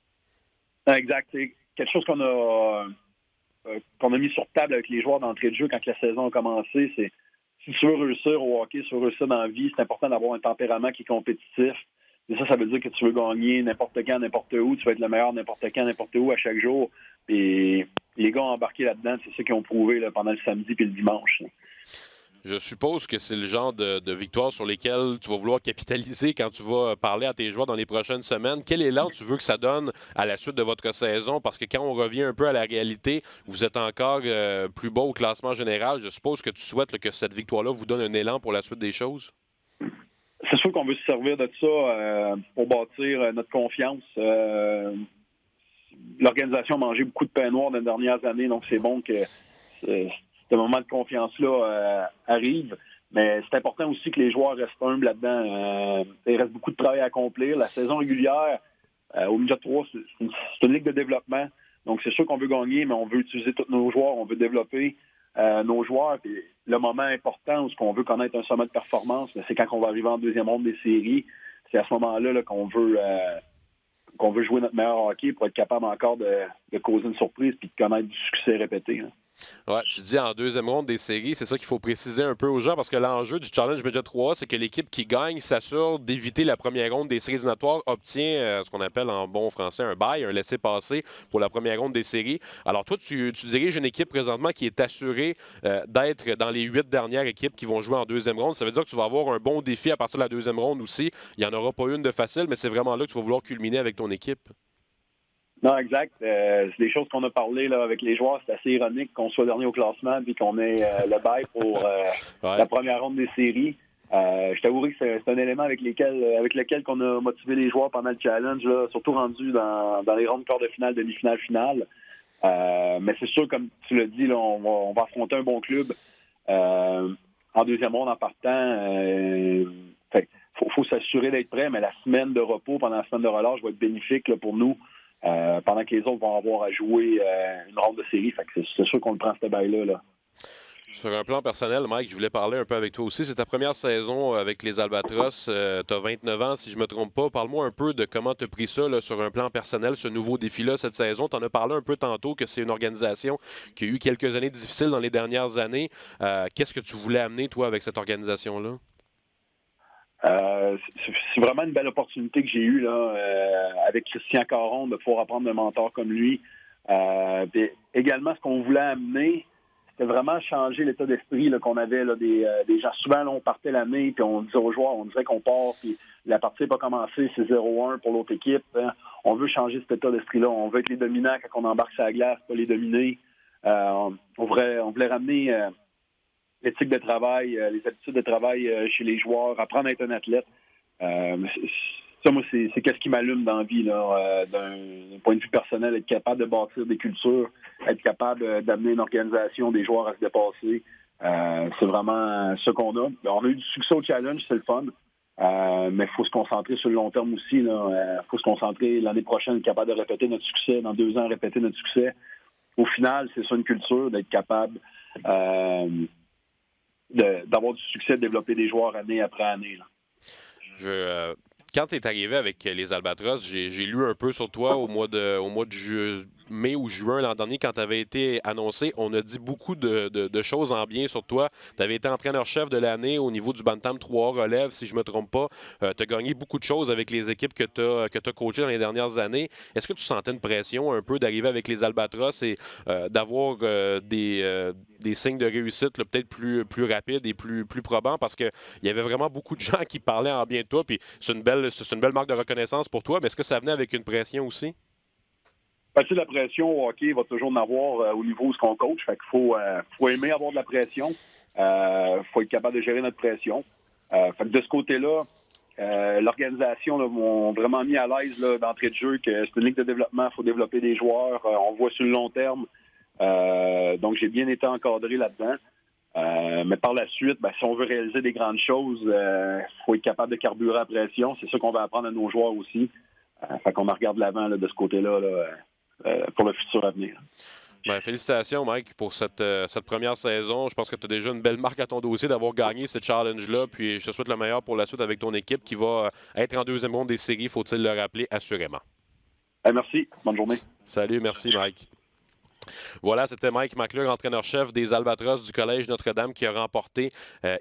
Exact. C'est quelque chose qu'on a mis sur table avec les joueurs d'entrée de jeu quand la saison a commencé. C'est si tu veux réussir au hockey, si tu veux réussir dans la vie, c'est important d'avoir un tempérament qui est compétitif. Et ça veut dire que tu veux gagner n'importe quand, n'importe où. Tu veux être le meilleur n'importe quand, n'importe où, à chaque jour. Et les gars ont embarqué là-dedans. C'est ça qu'ils ont prouvé là, pendant le samedi puis le dimanche. Là. Je suppose que c'est le genre de victoire sur lesquelles tu vas vouloir capitaliser quand tu vas parler à tes joueurs dans les prochaines semaines. Quel élan tu veux que ça donne à la suite de votre saison? Parce que quand on revient un peu à la réalité, vous êtes encore plus bas au classement général. Je suppose que tu souhaites là, que cette victoire-là vous donne un élan pour la suite des choses? C'est sûr qu'on veut se servir de ça pour bâtir notre confiance. L'organisation a mangé beaucoup de pain noir dans les dernières années, donc c'est bon que ce moment de confiance-là arrive. Mais c'est important aussi que les joueurs restent humbles là-dedans. Il reste beaucoup de travail à accomplir. La saison régulière, au Midget 3, c'est une ligue de développement. Donc c'est sûr qu'on veut gagner, mais on veut utiliser tous nos joueurs, on veut développer nos joueurs. Puis le moment important où on veut connaître un sommet de performance, c'est quand on va arriver en deuxième ronde des séries. C'est à ce moment-là là, qu'on veut jouer notre meilleur hockey pour être capable encore de causer une surprise puis de connaître du succès répété. Là. Ouais, tu dis en deuxième ronde des séries, c'est ça qu'il faut préciser un peu aux gens, parce que l'enjeu du Challenge Midget 3, c'est que l'équipe qui gagne s'assure d'éviter la première ronde des séries éliminatoires, obtient ce qu'on appelle en bon français un bail, un laissez-passer pour la première ronde des séries. Alors toi, tu diriges une équipe présentement qui est assurée d'être dans les 8 dernières équipes qui vont jouer en deuxième ronde. Ça veut dire que tu vas avoir un bon défi à partir de la deuxième ronde aussi. Il n'y en aura pas une de facile, mais c'est vraiment là que tu vas vouloir culminer avec ton équipe. Non, exact. C'est des choses qu'on a parlé là, avec les joueurs. C'est assez ironique qu'on soit dernier au classement et qu'on ait le bail pour la première ronde des séries. Je t'avouerai que c'est un élément avec lequel qu'on a motivé les joueurs pendant le challenge, là, surtout rendu dans les rondes quart de finale, demi-finale, finale. Mais c'est sûr, comme tu l'as dit, là, on va affronter un bon club en deuxième ronde en partant. Faut s'assurer d'être prêt, mais la semaine de repos pendant la semaine de relâche va être bénéfique là, pour nous. Pendant que les autres vont avoir à jouer une ronde de série. Fait que c'est sûr qu'on le prend ce bail-là. Là. Sur un plan personnel, Mike, je voulais parler un peu avec toi aussi. C'est ta première saison avec les Albatros. Tu as 29 ans, si je ne me trompe pas. Parle-moi un peu de comment tu as pris ça là, sur un plan personnel, ce nouveau défi-là cette saison. Tu en as parlé un peu tantôt que c'est une organisation qui a eu quelques années difficiles dans les dernières années. Qu'est-ce que tu voulais amener, toi, avec cette organisation-là? C'est vraiment une belle opportunité que j'ai eue là, avec Christian Caron de pouvoir apprendre d'un mentor comme lui. Puis également, ce qu'on voulait amener, c'était vraiment changer l'état d'esprit là, qu'on avait là, des gens. Souvent, là, on partait l'année, puis on disait aux joueurs, on disait qu'on part, puis la partie n'est pas commencée, c'est 0-1 pour l'autre équipe. Hein. On veut changer cet état d'esprit-là. On veut être les dominants quand on embarque sur la glace, pas les dominer. On voulait ramener l'éthique de travail, les habitudes de travail chez les joueurs, apprendre à être un athlète. Ça, moi, c'est qu'est-ce qui m'allume dans la vie, là, d'un point de vue personnel, être capable de bâtir des cultures, être capable d'amener une organisation, des joueurs à se dépasser. C'est vraiment ce qu'on a. On a eu du succès au challenge, c'est le fun. Mais il faut se concentrer sur le long terme aussi. Il faut se concentrer l'année prochaine, être capable de répéter notre succès. Dans 2 ans, répéter notre succès. Au final, c'est ça une culture, d'être capable d'avoir du succès, de développer des joueurs année après année. Là. Quand tu es arrivé avec les Albatros, j'ai lu un peu sur toi au mois de mai ou juin l'an dernier, quand tu avais été annoncé. On a dit beaucoup de choses en bien sur toi. Tu avais été entraîneur-chef de l'année au niveau du Bantam 3A relève, si je ne me trompe pas. Tu as gagné beaucoup de choses avec les équipes que tu as coachées dans les dernières années. Est-ce que tu sentais une pression un peu d'arriver avec les Albatros et d'avoir des signes de réussite peut-être plus rapides et plus probants? Parce qu'il y avait vraiment beaucoup de gens qui parlaient en bien de toi. Puis c'est une belle marque de reconnaissance pour toi. Mais est-ce que ça venait avec une pression aussi? La pression au hockey va toujours en avoir au niveau où on coach. Fait qu'il faut aimer avoir de la pression. Faut être capable de gérer notre pression. Fait que de ce côté-là, l'organisation m'ont vraiment mis à l'aise d'entrée de jeu que c'est une ligue de développement, il faut développer des joueurs. On voit sur le long terme. Donc, j'ai bien été encadré là-dedans. Mais par la suite, si on veut réaliser des grandes choses, il faut être capable de carburer à pression. C'est ça qu'on va apprendre à nos joueurs aussi. Fait qu'on regarde l'avant de ce côté-là pour le futur à venir. Félicitations, Mike, pour cette première saison. Je pense que tu as déjà une belle marque à ton dossier d'avoir gagné ce challenge-là. Puis je te souhaite le meilleur pour la suite avec ton équipe qui va être en 2e ronde des séries, faut-il le rappeler, assurément. Merci. Bonne journée. Salut, merci, Mike. Voilà, c'était Mike McClure, entraîneur-chef des Albatros du Collège Notre-Dame, qui a remporté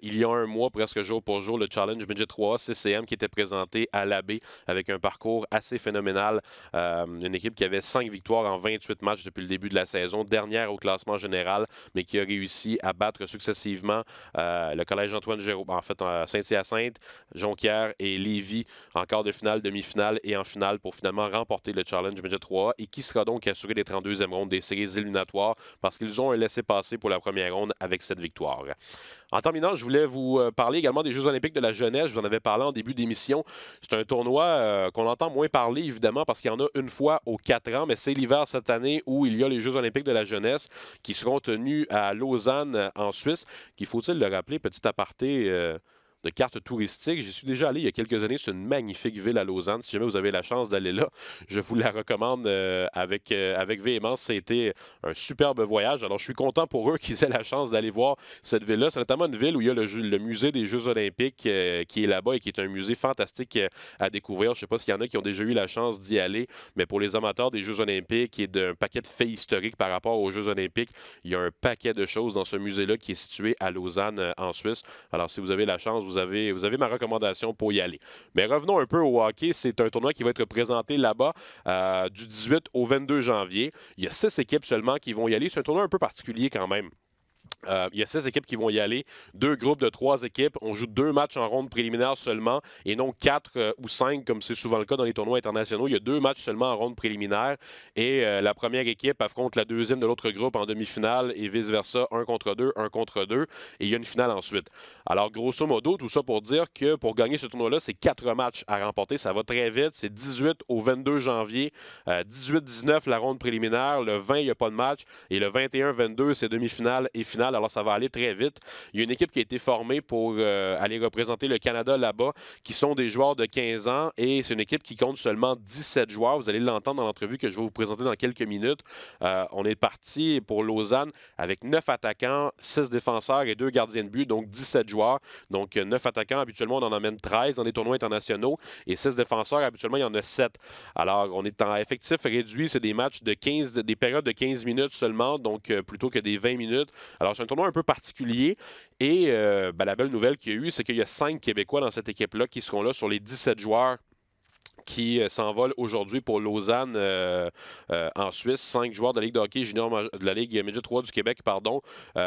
il y a un mois, presque jour pour jour, le Challenge Midget 3A CCM qui était présenté à l'Abbé avec un parcours assez phénoménal. Une équipe qui avait 5 victoires en 28 matchs depuis le début de la saison, dernière au classement général, mais qui a réussi à battre successivement le Collège Antoine Géraud, en fait, Saint-Hyacinthe, Jonquière et Lévis en quart de finale, demi-finale et en finale pour finalement remporter le Challenge Midget 3A et qui sera donc assuré d'être en 2e ronde des séries éliminatoires parce qu'ils ont un laissez-passer pour la première ronde avec cette victoire. En terminant, je voulais vous parler également des Jeux olympiques de la jeunesse. Je vous en avais parlé en début d'émission. C'est un tournoi qu'on entend moins parler, évidemment, parce qu'il y en a une fois aux 4 ans, mais c'est l'hiver cette année où il y a les Jeux olympiques de la jeunesse qui seront tenus à Lausanne, en Suisse, qu'il faut-il le rappeler, petit aparté de cartes touristiques. J'y suis déjà allé il y a quelques années. C'est une magnifique ville à Lausanne. Si jamais vous avez la chance d'aller là, je vous la recommande avec véhémence. C'était un superbe voyage. Alors, je suis content pour eux qu'ils aient la chance d'aller voir cette ville-là. C'est notamment une ville où il y a le musée des Jeux olympiques qui est là-bas et qui est un musée fantastique à découvrir. Je ne sais pas s'il y en a qui ont déjà eu la chance d'y aller, mais pour les amateurs des Jeux olympiques et d'un paquet de faits historiques par rapport aux Jeux olympiques, il y a un paquet de choses dans ce musée-là qui est situé à Lausanne, en Suisse. Alors, si vous avez la chance, vous avez ma recommandation pour y aller. Mais revenons un peu au hockey. C'est un tournoi qui va être présenté là-bas du 18 au 22 janvier. Il y a 6 équipes seulement qui vont y aller. C'est un tournoi un peu particulier quand même. Il y a 6 équipes qui vont y aller, 2 groupes de 3 équipes. On joue 2 matchs en ronde préliminaire seulement et non 4 ou 5 comme c'est souvent le cas dans les tournois internationaux. Il y a 2 matchs seulement en ronde préliminaire et la première équipe affronte la deuxième de l'autre groupe en demi-finale et vice-versa, 1 contre 2, 1 contre 2 et il y a une finale ensuite. Alors grosso modo, tout ça pour dire que pour gagner ce tournoi-là, c'est 4 matchs à remporter. Ça va très vite. C'est 18 au 22 janvier, 18-19 la ronde préliminaire, le 20 il n'y a pas de match et le 21-22 c'est demi-finale et finale. Alors, ça va aller très vite. Il y a une équipe qui a été formée pour aller représenter le Canada là-bas, qui sont des joueurs de 15 ans, et c'est une équipe qui compte seulement 17 joueurs. Vous allez l'entendre dans l'entrevue que je vais vous présenter dans quelques minutes. On est parti pour Lausanne avec 9 attaquants, 6 défenseurs et 2 gardiens de but, donc 17 joueurs. Donc, 9 attaquants, habituellement, on en emmène 13 dans les tournois internationaux, et 6 défenseurs, habituellement, il y en a 7. Alors, on est en effectif réduit, c'est des matchs de 15, des périodes de 15 minutes seulement, donc plutôt que des 20 minutes. Alors, c'est un tournoi un peu particulier et la belle nouvelle qu'il y a eu, c'est qu'il y a 5 Québécois dans cette équipe-là qui seront là sur les 17 joueurs qui s'envole aujourd'hui pour Lausanne en Suisse. 5 joueurs de la Ligue de hockey junior de la Ligue Midget 3 du Québec, pardon.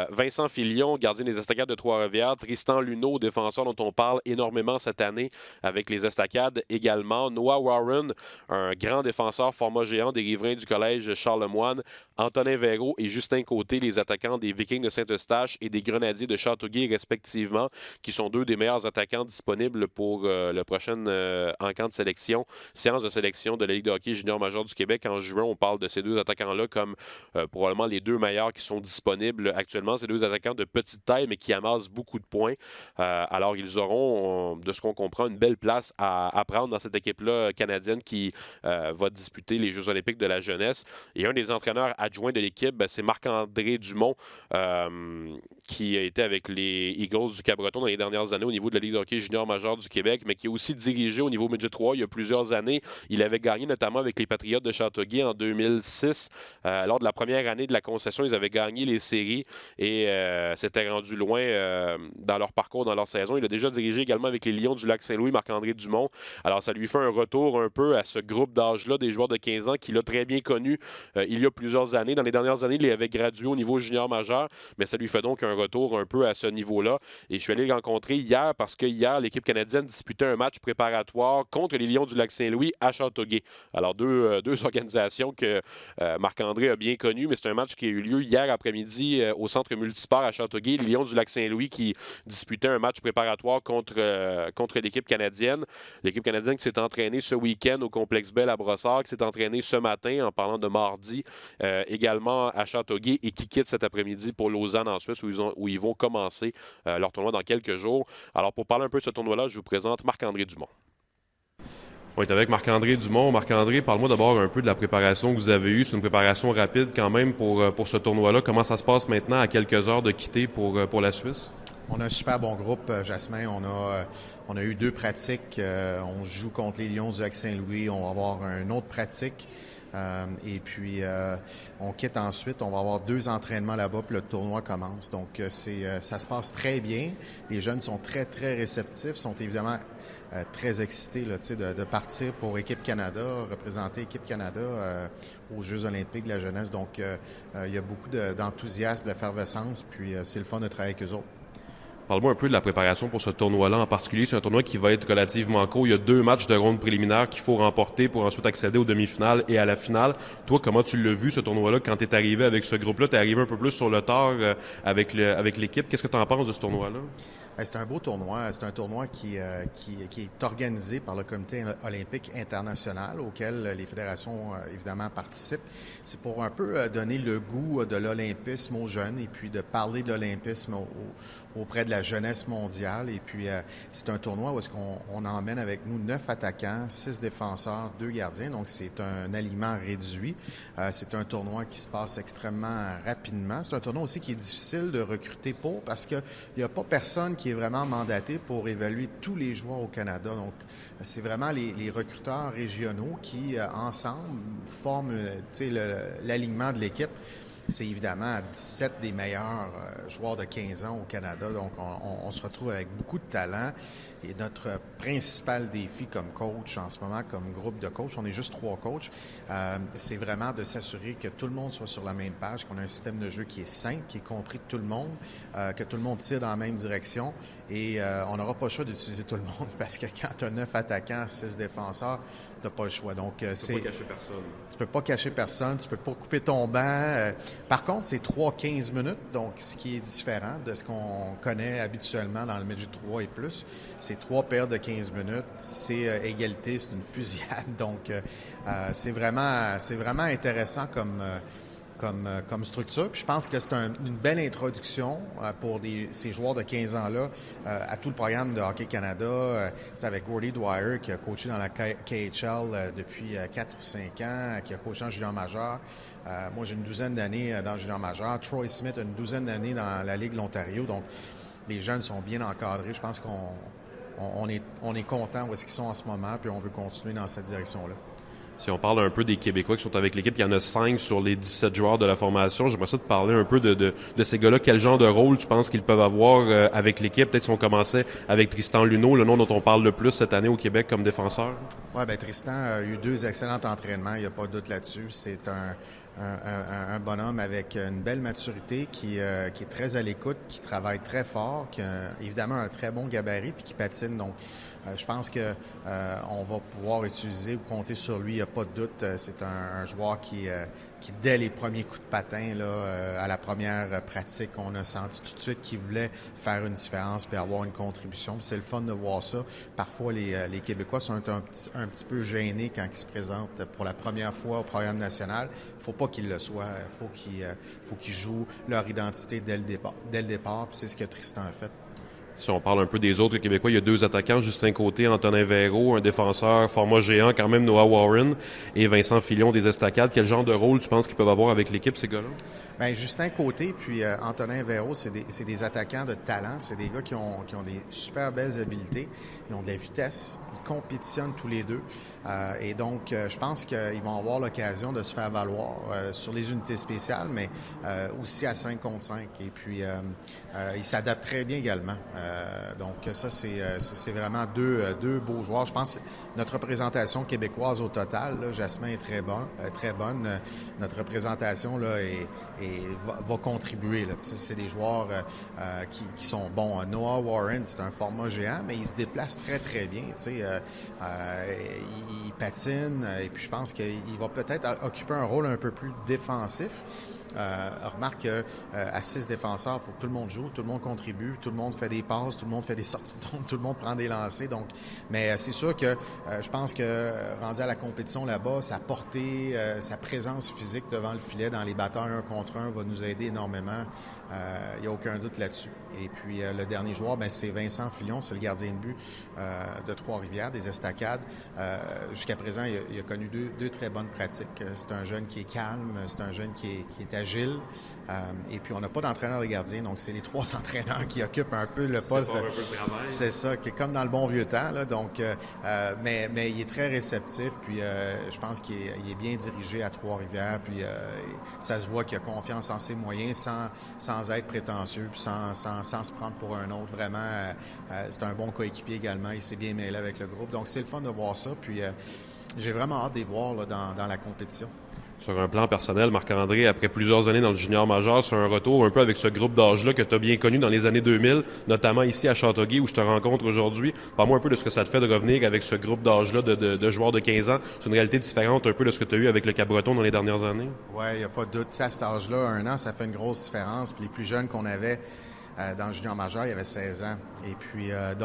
Vincent Filion, gardien des Estacades de Trois-Rivières. Tristan Luneau, défenseur dont on parle énormément cette année avec les Estacades également. Noah Warren, un grand défenseur format géant des riverains du Collège Charlemagne. Antonin Véraud et Justin Côté, les attaquants des Vikings de Saint-Eustache et des Grenadiers de Châteauguay respectivement, qui sont 2 des meilleurs attaquants disponibles pour le prochain encamp de sélection séance de sélection de la Ligue de hockey junior majeur du Québec. En juin, on parle de ces deux attaquants-là comme probablement les deux meilleurs qui sont disponibles actuellement. Ces deux attaquants de petite taille, mais qui amassent beaucoup de points. Alors, ils auront, de ce qu'on comprend, une belle place à prendre dans cette équipe-là canadienne qui va disputer les Jeux olympiques de la jeunesse. Et un des entraîneurs adjoints de l'équipe, c'est Marc-André Dumont, qui a été avec les Eagles du Cap-Breton dans les dernières années au niveau de la Ligue de hockey junior majeur du Québec, mais qui a aussi dirigé au niveau Midget 3 il y a plusieurs années. Il avait gagné notamment avec les Patriotes de Châteauguay en 2006. Lors de la première année de la concession, ils avaient gagné les séries et s'étaient rendus loin dans leur parcours, dans leur saison. Il a déjà dirigé également avec les Lions du Lac-Saint-Louis, Marc-André Dumont. Alors, ça lui fait un retour un peu à ce groupe d'âge-là des joueurs de 15 ans qu'il a très bien connu il y a plusieurs années. Dans les dernières années, il avait gradué au niveau junior majeur, mais ça lui fait donc un retour un peu à ce niveau-là. Et je suis allé le rencontrer hier parce que hier, l'équipe canadienne disputait un match préparatoire contre les Lions du Lac-Saint-Louis à Châteauguay. Alors, deux organisations que Marc-André a bien connues, mais c'est un match qui a eu lieu hier après-midi au Centre multisport à Châteauguay. Les Lions du Lac-Saint-Louis qui disputaient un match préparatoire contre l'équipe canadienne. L'équipe canadienne qui s'est entraînée ce week-end au Complexe Bell à Brossard, qui s'est entraînée ce matin, en parlant de mardi, également à Châteauguay et qui quitte cet après-midi pour Lausanne en Suisse où ils vont commencer leur tournoi dans quelques jours. Alors, pour parler un peu de ce tournoi-là, je vous présente Marc-André Dumont. On est avec Marc-André Dumont. Marc-André, parle-moi d'abord un peu de la préparation que vous avez eue. C'est une préparation rapide quand même pour ce tournoi-là. Comment ça se passe maintenant à quelques heures de quitter pour la Suisse? On a un super bon groupe, Jasmin. On a eu 2 pratiques. On joue contre les Lions du Lac-Saint-Louis. On va avoir une autre pratique. Et puis, on quitte ensuite. On va avoir 2 entraînements là-bas, puis le tournoi commence. Donc, ça se passe très bien. Les jeunes sont très, très réceptifs, sont évidemment très excités là, de partir pour Équipe Canada, représenter Équipe Canada aux Jeux olympiques de la jeunesse. Donc, il y a beaucoup d'enthousiasme, d'effervescence, puis c'est le fun de travailler avec eux autres. Parle-moi un peu de la préparation pour ce tournoi-là en particulier. C'est un tournoi qui va être relativement court. Il y a 2 matchs de ronde préliminaire qu'il faut remporter pour ensuite accéder aux demi-finales et à la finale. Toi, comment tu l'as vu, ce tournoi-là, quand tu es arrivé avec ce groupe-là? Tu es arrivé un peu plus sur le tard avec l'équipe. Qu'est-ce que tu en penses de ce tournoi-là? C'est un beau tournoi. C'est un tournoi qui est organisé par le Comité olympique international auquel les fédérations, évidemment, participent. C'est pour un peu donner le goût de l'olympisme aux jeunes et puis de parler de l'olympisme auprès de la jeunesse mondiale. Et puis, c'est un tournoi où est-ce qu'on emmène avec nous 9 attaquants, 6 défenseurs, 2 gardiens. Donc, c'est un aliment réduit. C'est un tournoi qui se passe extrêmement rapidement. C'est un tournoi aussi qui est difficile de recruter parce qu'il n'y a pas personne qui est vraiment mandaté pour évaluer tous les joueurs au Canada. Donc, c'est vraiment les recruteurs régionaux qui, ensemble, forment l'alignement de l'équipe. C'est évidemment 17 des meilleurs joueurs de 15 ans au Canada. Donc, on se retrouve avec beaucoup de talent. Et notre principal défi comme coach en ce moment, comme groupe de coachs, on est juste 3 coachs, c'est vraiment de s'assurer que tout le monde soit sur la même page, qu'on a un système de jeu qui est simple, qui est compris de tout le monde, que tout le monde tire dans la même direction. Et on n'aura pas le choix d'utiliser tout le monde parce que quand tu as 9 attaquants, 6 défenseurs, tu n'as pas le choix. Donc, tu peux pas cacher personne. Tu peux pas cacher personne, tu peux pas couper ton banc. Par contre, c'est 3-15 minutes, donc ce qui est différent de ce qu'on connaît habituellement dans le midget 3 et plus. C'est 3 périodes de 15 minutes, c'est égalité, c'est une fusillade. Donc, c'est vraiment intéressant comme structure. Puis je pense que c'est une belle introduction pour ces joueurs de 15 ans-là à tout le programme de Hockey Canada, avec Gordy Dwyer qui a coaché dans la KHL depuis 4 ou 5 ans, qui a coaché en junior majeur. Moi, j'ai une douzaine d'années dans le junior majeur. Troy Smith a une douzaine d'années dans la Ligue de l'Ontario. Donc, les jeunes sont bien encadrés. Je pense qu'on est content où est-ce qu'ils sont en ce moment, puis on veut continuer dans cette direction-là. Si on parle un peu des Québécois qui sont avec l'équipe, il y en a 5 sur les 17 joueurs de la formation. J'aimerais ça te parler un peu de ces gars-là. Quel genre de rôle tu penses qu'ils peuvent avoir avec l'équipe? Peut-être si on commençait avec Tristan Luneau, le nom dont on parle le plus cette année au Québec comme défenseur. Oui, Tristan a eu 2 excellents entraînements. Il n'y a pas de doute là-dessus. C'est un bonhomme avec une belle maturité qui est très à l'écoute, qui travaille très fort, qui a évidemment un très bon gabarit puis qui patine. Donc, je pense que on va pouvoir utiliser ou compter sur lui, il n'y a pas de doute. C'est un joueur qui qui, dès les premiers coups de patin, là, à la première pratique, on a senti tout de suite qu'il voulait faire une différence puis avoir une contribution. Puis c'est le fun de voir ça. Parfois, les Québécois sont un petit peu gênés quand ils se présentent pour la première fois au programme national. Il ne faut pas qu'ils le soient. Il faut qu'ils jouent leur identité dès le départ. Puis c'est ce que Tristan a fait. Si on parle un peu des autres Québécois, il y a 2 attaquants, Justin Côté, Antonin Véro, un défenseur format géant, quand même Noah Warren et Vincent Filion des Estacades. Quel genre de rôle tu penses qu'ils peuvent avoir avec l'équipe, ces gars-là? Bien, Justin Côté puis Antonin Véro, c'est des attaquants de talent. C'est des gars qui ont des super belles habiletés. Ils ont de la vitesse. Ils compétitionnent tous les deux. Et donc, je pense qu'ils vont avoir l'occasion de se faire valoir sur les unités spéciales, mais aussi à 5 contre 5. Et puis, ils s'adaptent très bien également. Donc, ça, c'est vraiment deux beaux joueurs. Je pense que notre représentation québécoise au total, là, Jasmin est très bonne. Notre représentation là, va contribuer. Là. C'est des joueurs qui sont bons. Noah Warren, c'est un format géant, mais il se déplace très, très bien. Il patine et puis je pense qu'il va peut-être occuper un rôle un peu plus défensif. Remarque qu'à 6 défenseurs, il faut que tout le monde joue, tout le monde contribue, tout le monde fait des passes, tout le monde fait des sorties de zone, tout le monde prend des lancers. Donc, mais c'est sûr que je pense que rendu à la compétition là-bas, sa portée, sa présence physique devant le filet dans les batailles 1 contre 1 va nous aider énormément. Il n'y a aucun doute là-dessus. Et puis, le dernier joueur, c'est Vincent Filion, c'est le gardien de but de Trois-Rivières, des Estacades. Jusqu'à présent, il a connu deux très bonnes pratiques. C'est un jeune qui est calme, c'est un jeune qui est agile. Et puis, on n'a pas d'entraîneur de gardien, donc c'est les 3 entraîneurs qui occupent un peu le poste de... C'est ça, qui est comme dans le bon vieux temps. Là, donc, mais il est très réceptif, puis je pense qu'il est bien dirigé à Trois-Rivières, puis ça se voit qu'il a confiance en ses moyens sans être prétentieux, puis sans se prendre pour un autre. Vraiment, c'est un bon coéquipier également. Il s'est bien mêlé avec le groupe. Donc, c'est le fun de voir ça, puis j'ai vraiment hâte de les voir là, dans la compétition. Sur un plan personnel, Marc-André, après plusieurs années dans le junior majeur, c'est un retour un peu avec ce groupe d'âge-là que tu as bien connu dans les années 2000, notamment ici à Châteauguay où je te rencontre aujourd'hui. Parle-moi un peu de ce que ça te fait de revenir avec ce groupe d'âge-là de joueurs de 15 ans. C'est une réalité différente un peu de ce que tu as eu avec le Cap-Breton dans les dernières années? Oui, il n'y a pas de doute. À cet âge-là, 1 an, ça fait une grosse différence. Puis les plus jeunes qu'on avait dans le junior majeur, il y avait 16 ans. Et puis, là,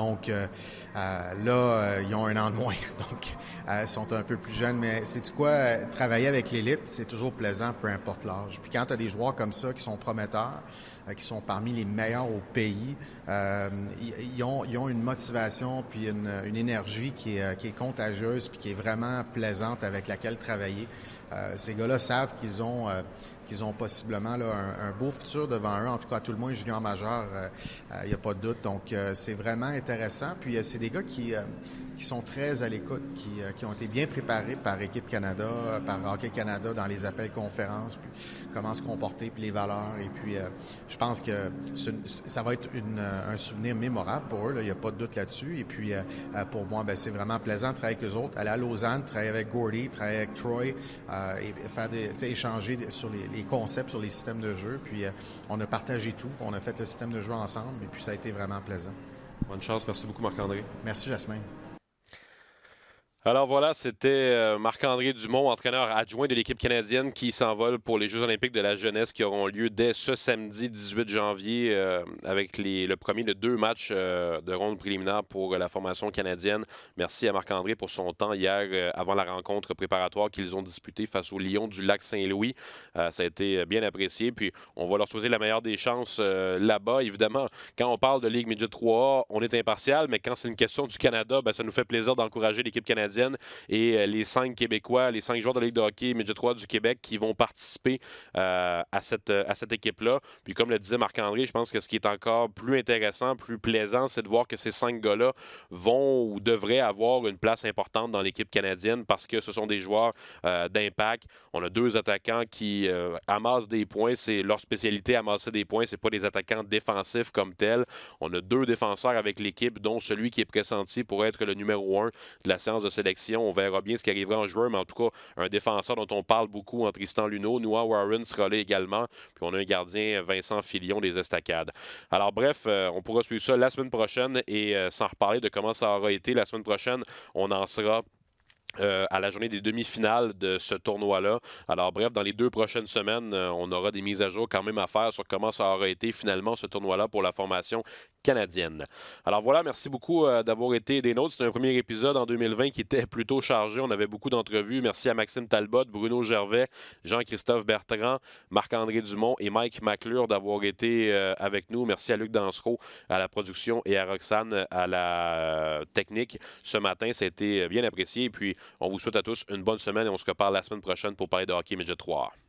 ils ont 1 an de moins. Donc, ils sont un peu plus jeunes. Mais sais-tu quoi? Travailler avec l'élite, c'est toujours plaisant, peu importe l'âge. Puis quand tu as des joueurs comme ça qui sont prometteurs, qui sont parmi les meilleurs au pays, ils ont une motivation puis une énergie qui est contagieuse puis qui est vraiment plaisante avec laquelle travailler. Ces gars-là savent qu'ils ont possiblement là, un beau futur devant eux, en tout cas à tout le moins junior majeur, il n'y a pas de doute. Donc c'est vraiment intéressant. Puis c'est des gars qui sont très à l'écoute, qui ont été bien préparés par Équipe Canada, par Hockey Canada dans les appels conférences, puis comment se comporter, puis les valeurs. Et puis je pense que ça va être un souvenir mémorable pour eux, il n'y a pas de doute là-dessus. Et puis pour moi, c'est vraiment plaisant de travailler avec eux autres. Aller à Lausanne, travailler avec Gordy, travailler avec Troy, et faire échanger sur les concepts, sur les systèmes de jeu. Puis on a partagé tout, on a fait le système de jeu ensemble, et puis ça a été vraiment plaisant. Bonne chance, merci beaucoup Marc-André. Merci Jasmin. Alors voilà, c'était Marc-André Dumont, entraîneur adjoint de l'équipe canadienne qui s'envole pour les Jeux olympiques de la jeunesse qui auront lieu dès ce samedi 18 janvier avec le premier de 2 matchs de ronde préliminaire pour la formation canadienne. Merci à Marc-André pour son temps hier avant la rencontre préparatoire qu'ils ont disputée face aux Lions du Lac-Saint-Louis. Ça a été bien apprécié. Puis on va leur souhaiter la meilleure des chances là-bas. Évidemment, quand on parle de Ligue Midget 3A, on est impartial, mais quand c'est une question du Canada, ça nous fait plaisir d'encourager l'équipe canadienne et les 5 Québécois, les 5 joueurs de la Ligue de hockey Midget 3 du Québec qui vont participer à cette équipe-là. Puis comme le disait Marc-André, je pense que ce qui est encore plus intéressant, plus plaisant, c'est de voir que ces 5 gars-là vont ou devraient avoir une place importante dans l'équipe canadienne parce que ce sont des joueurs d'impact. On a 2 attaquants qui amassent des points. C'est leur spécialité, amasser des points. C'est pas des attaquants défensifs comme tels. On a 2 défenseurs avec l'équipe, dont celui qui est pressenti pour être le numéro 1 de la séance de sélection. On verra bien ce qui arrivera en juin, mais en tout cas, un défenseur dont on parle beaucoup en Tristan Luneau. Noah Warren sera là également. Puis on a un gardien, Vincent Filion, des Estacades. Alors bref, on pourra suivre ça la semaine prochaine et s'en reparler de comment ça aura été la semaine prochaine. On en sera à la journée des demi-finales de ce tournoi-là. Alors bref, dans les 2 prochaines semaines, on aura des mises à jour quand même à faire sur comment ça aura été finalement ce tournoi-là pour la formation canadienne. Alors voilà, merci beaucoup d'avoir été des nôtres. C'est un premier épisode en 2020 qui était plutôt chargé. On avait beaucoup d'entrevues. Merci à Maxime Talbot, Bruno Gervais, Jean-Christophe Bertrand, Marc-André Dumont et Mike McClure d'avoir été avec nous. Merci à Luc Dansereau à la production et à Roxane à la technique. Ce matin, ça a été bien apprécié. Et puis, on vous souhaite à tous une bonne semaine et on se reparle la semaine prochaine pour parler de hockey Midget 3A.